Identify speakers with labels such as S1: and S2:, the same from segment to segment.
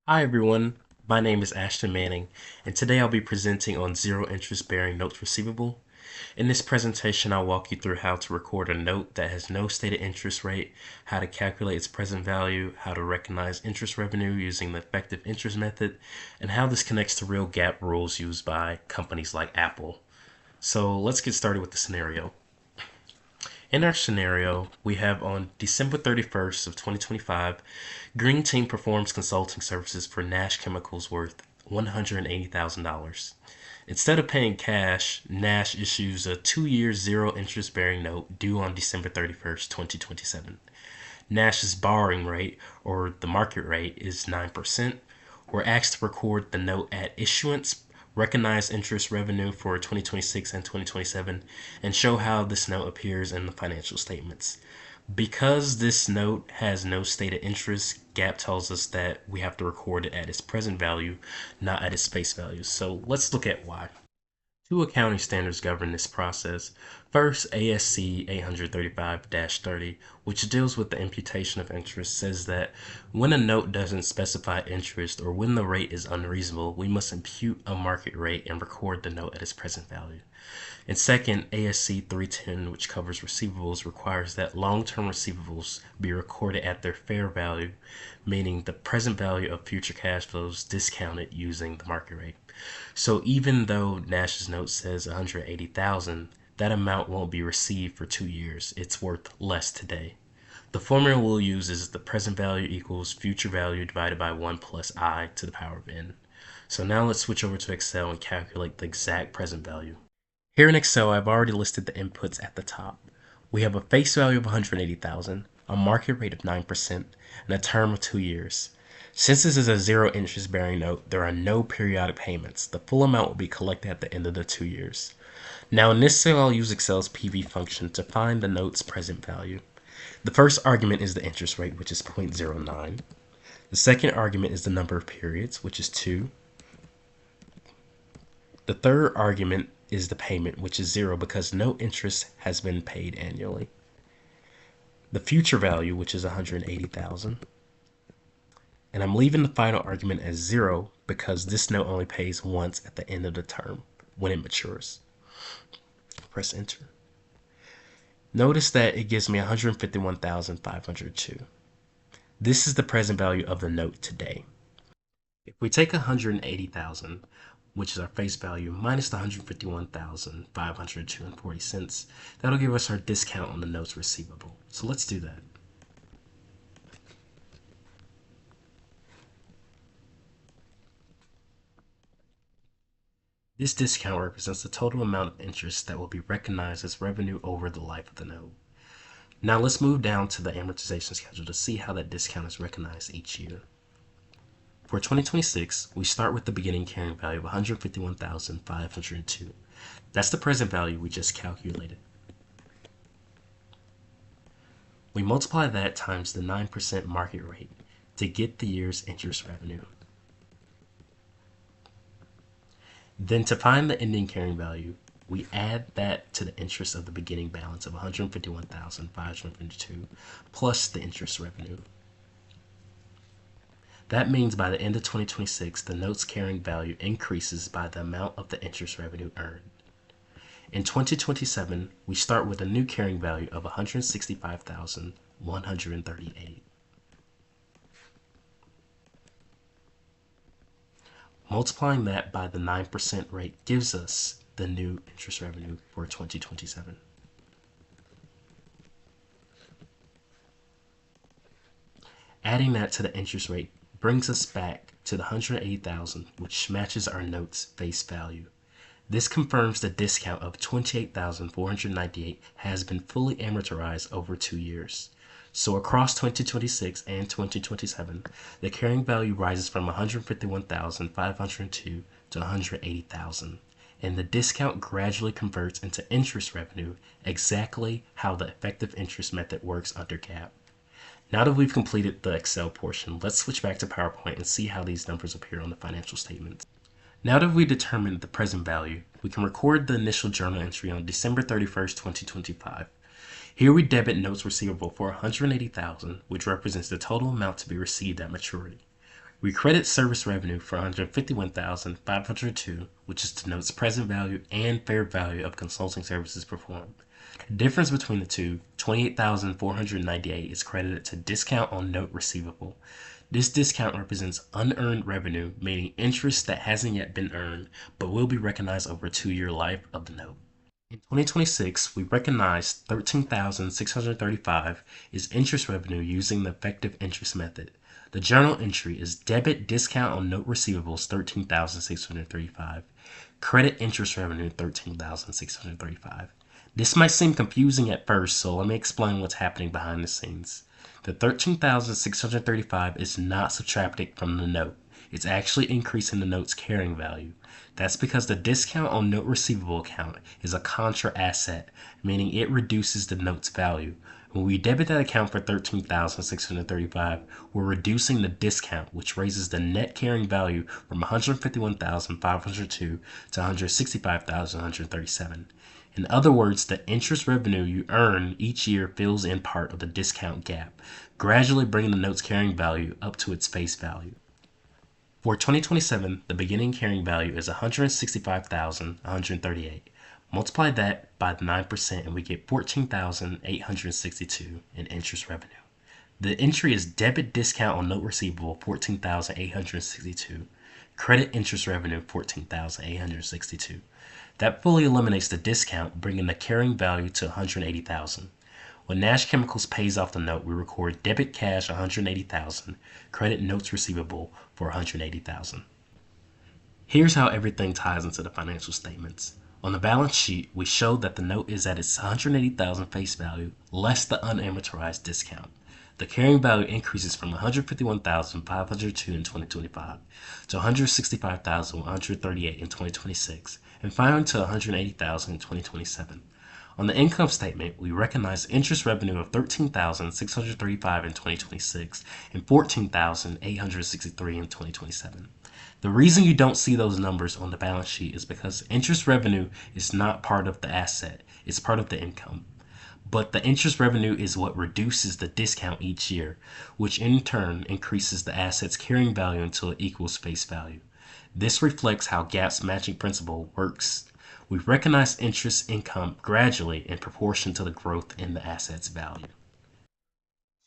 S1: Hi everyone, my name is Ashton Manning, and today I'll be presenting on zero interest bearing notes receivable. In this presentation, I'll walk you through how to record a note that has no stated interest rate, how to calculate its present value, how to recognize interest revenue using the effective interest method, and how this connects to real GAAP rules used by companies like Apple. So let's get started with the scenario. In our scenario, we have on December 31st of 2025, Green Team performs consulting services for Nash Chemicals worth $180,000. Instead of paying cash, Nash issues a 2-year zero interest bearing note due on December 31st, 2027. Nash's borrowing rate, or the market rate, is 9%. We're asked to record the note at issuance, recognize interest revenue for 2026 and 2027, and show how this note appears in the financial statements. Because this note has no stated interest, GAAP tells us that we have to record it at its present value, not at its face value. So let's look at why. Two accounting standards govern this process. First, ASC 835-30, which deals with the imputation of interest, says that when a note doesn't specify interest or when the rate is unreasonable, we must impute a market rate and record the note at its present value. And second, ASC 310, which covers receivables, requires that long-term receivables be recorded at their fair value, meaning the present value of future cash flows discounted using the market rate. So even though Nash's note says 180,000, that amount won't be received for 2 years. It's worth less today. The formula we'll use is the present value equals future value divided by 1 plus I to the power of n. So now let's switch over to Excel and calculate the exact present value. Here in Excel, I've already listed the inputs at the top. We have a face value of 180,000, a market rate of 9%, and a term of 2 years. Since this is a zero interest bearing note, there are no periodic payments. The full amount will be collected at the end of the 2 years. Now in this cell, I'll use Excel's PV function to find the note's present value. The first argument is the interest rate, which is 0.09. The second argument is the number of periods, which is 2. The third argument is the payment, which is 0 because no interest has been paid annually. The future value, which is 180,000. And I'm leaving the final argument as 0 because this note only pays once at the end of the term when it matures. Press enter. Notice that it gives me 151,502. This is the present value of the note today. If we take 180,000, which is our face value, minus the 151,502.40, that'll give us our discount on the notes receivable. So let's do that. This discount represents the total amount of interest that will be recognized as revenue over the life of the note. Now let's move down to the amortization schedule to see how that discount is recognized each year. For 2026, we start with the beginning carrying value of 151,502. That's the present value we just calculated. We multiply that times the 9% market rate to get the year's interest revenue. Then to find the ending carrying value, we add that to the interest of the beginning balance of 151,552 plus the interest revenue. That means by the end of 2026, the note's carrying value increases by the amount of the interest revenue earned. In 2027, we start with a new carrying value of 165,138. Multiplying that by the 9% rate gives us the new interest revenue for 2027. Adding that to the interest rate brings us back to the 180,000, which matches our note's face value. This confirms the discount of 28,498 has been fully amortized over 2 years. So across 2026 and 2027, the carrying value rises from 151,502 to 180,000, and the discount gradually converts into interest revenue, exactly how the effective interest method works under GAAP. Now that we've completed the Excel portion, let's switch back to PowerPoint and see how these numbers appear on the financial statements. Now that we've determined the present value, we can record the initial journal entry on December 31st, 2025. Here we debit notes receivable for $180,000, which represents the total amount to be received at maturity. We credit service revenue for $151,502, which is the note's present value and fair value of consulting services performed. The difference between the two, $28,498, is credited to discount on note receivable. This discount represents unearned revenue, meaning interest that hasn't yet been earned but will be recognized over a 2-year life of the note. In 2026, we recognized $13,635 is interest revenue using the effective interest method. The journal entry is debit discount on note receivables $13,635, credit interest revenue $13,635. This might seem confusing at first, so let me explain what's happening behind the scenes. The $13,635 is not subtracted from the note. It's actually increasing the note's carrying value. That's because the discount on note receivable account is a contra asset, meaning it reduces the note's value. When we debit that account for $13,635, we're reducing the discount, which raises the net carrying value from $151,502 to $165,137. In other words, the interest revenue you earn each year fills in part of the discount gap, gradually bringing the note's carrying value up to its face value. For 2027, the beginning carrying value is $165,138. Multiply that by 9% and we get $14,862 in interest revenue. The entry is debit discount on note receivable $14,862, credit interest revenue $14,862. That fully eliminates the discount, bringing the carrying value to $180,000. When Nash Chemicals pays off the note, we record debit cash $180,000, credit notes receivable for $180,000. Here's how everything ties into the financial statements. On the balance sheet, we show that the note is at its $180,000 face value less the unamortized discount. The carrying value increases from $151,502 in 2025 to $165,138 in 2026, and finally to $180,000 in 2027. On the income statement, we recognize interest revenue of $13,635 in 2026 and $14,863 in 2027. The reason you don't see those numbers on the balance sheet is because interest revenue is not part of the asset, it's part of the income. But the interest revenue is what reduces the discount each year, which in turn increases the asset's carrying value until it equals face value. This reflects how GAAP's matching principle works. We recognize interest income gradually in proportion to the growth in the asset's value.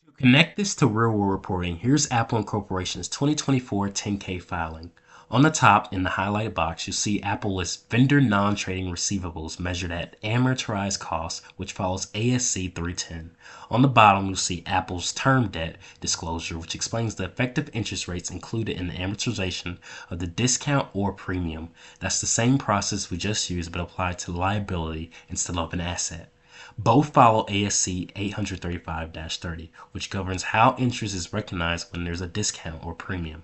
S1: To connect this to real-world reporting, here's Apple Incorporation's 2024 10-K filing. On the top, in the highlighted box, you'll see Apple lists vendor non-trading receivables measured at amortized cost, which follows ASC 310. On the bottom, you'll see Apple's term debt disclosure, which explains the effective interest rates included in the amortization of the discount or premium. That's the same process we just used, but applied to liability instead of an asset. Both follow ASC 835-30, which governs how interest is recognized when there's a discount or premium.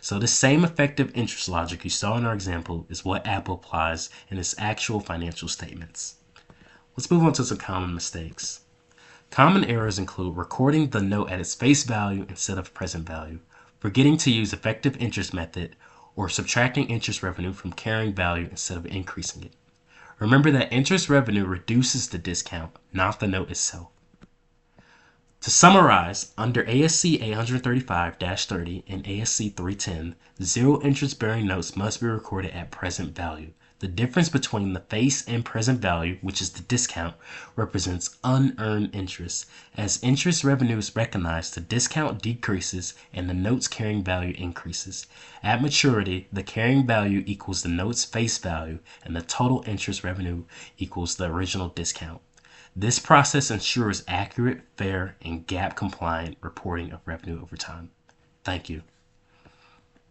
S1: So the same effective interest logic you saw in our example is what Apple applies in its actual financial statements. Let's move on to some common mistakes. Common errors include recording the note at its face value instead of present value, forgetting to use effective interest method, or subtracting interest revenue from carrying value instead of increasing it. Remember that interest revenue reduces the discount, not the note itself. To summarize, under ASC 835-30 and ASC 310, zero interest-bearing notes must be recorded at present value. The difference between the face and present value, which is the discount, represents unearned interest. As interest revenue is recognized, the discount decreases and the note's carrying value increases. At maturity, the carrying value equals the note's face value and the total interest revenue equals the original discount. This process ensures accurate, fair, and GAAP-compliant reporting of revenue over time. Thank you.